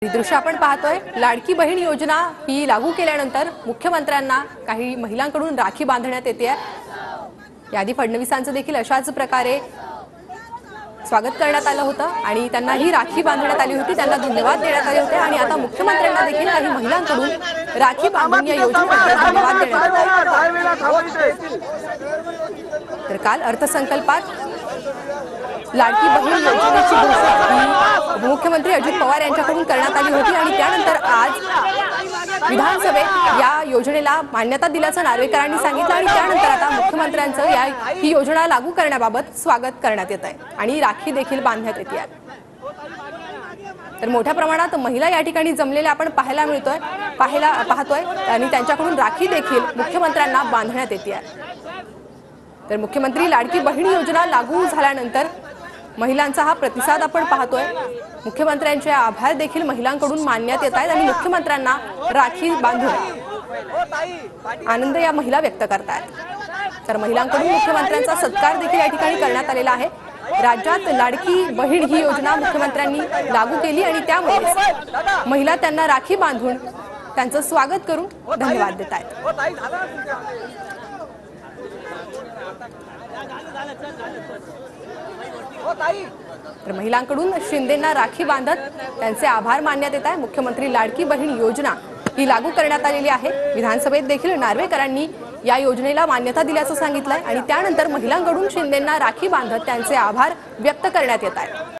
दृश्य आपण पाहतोय लाडकी बहीण योजना ही लागू केल्यानंतर मुख्यमंत्र्यांना काही महिलांकडून राखी बांधण्यात येते आहे। यादी फडणवीसांचं देखील अशाच प्रकारे स्वागत करण्यात आलं होतं आणि त्यांना ही राखी बांधण्यात आली होती, त्यांना धन्यवाद देण्यात आले होते आणि आता मुख्यमंत्र्यांना देखील काही महिलांकडून राखी बांधून या योजनेबद्दल धन्यवाद देण्यात आले। तर काल अर्थसंकल्पात लाडकी बहीण योजनेची घोषणा मुख्यमंत्री अजित पवार यांच्याकडून करण्यात आली होती आणि त्यानंतर आज विधानसभेत या योजनेला मान्यता दिल्याचं नार्वेकरांनी सांगितलं आणि त्यानंतर आता मुख्यमंत्र्यांचं ही योजना लागू करण्याबाबत स्वागत करण्यात येत आहे आणि राखी देखील बांधण्यात येते आहे। तर मोठ्या प्रमाणात महिला या ठिकाणी जमलेल्या आपण पाहतोय आणि त्यांच्याकडून राखी देखील मुख्यमंत्र्यांना बांधण्यात येते आहे। तर मुख्यमंत्री लाडकी बहीण योजना लागू झाल्यानंतर महिलांचा हा प्रतिसाद आपण पाहतोय। मुख्यमंत्र्यांचे आभार देखील महिलांकडून मानण्यात येत आहेत आणि मुख्यमंत्र्यांना राखी बांधून आनंद या महिला व्यक्त करतायत। तर महिलांकडून मुख्यमंत्र्यांचा सत्कार देखील या ठिकाणी करण्यात आलेला आहे। राज्यात लाडकी बहीण ही योजना मुख्यमंत्र्यांनी लागू केली आणि त्यामुळे महिला त्यांना राखी बांधून त्यांचं स्वागत करून धन्यवाद देत आहेत। तर महिलांकडून शिंदेंना राखी बांधत त्यांचे आभार मानण्यात येत आहे। मुख्यमंत्री लाडकी बहीण योजना ही लागू करण्यात आलेली आहे। विधानसभेत देखील नार्वेकरांनी या योजनेला मान्यता दिल्याचं सांगितलंय आणि त्यानंतर महिलांकडून शिंदेंना राखी बांधत त्यांचे आभार व्यक्त करण्यात येत आहेत।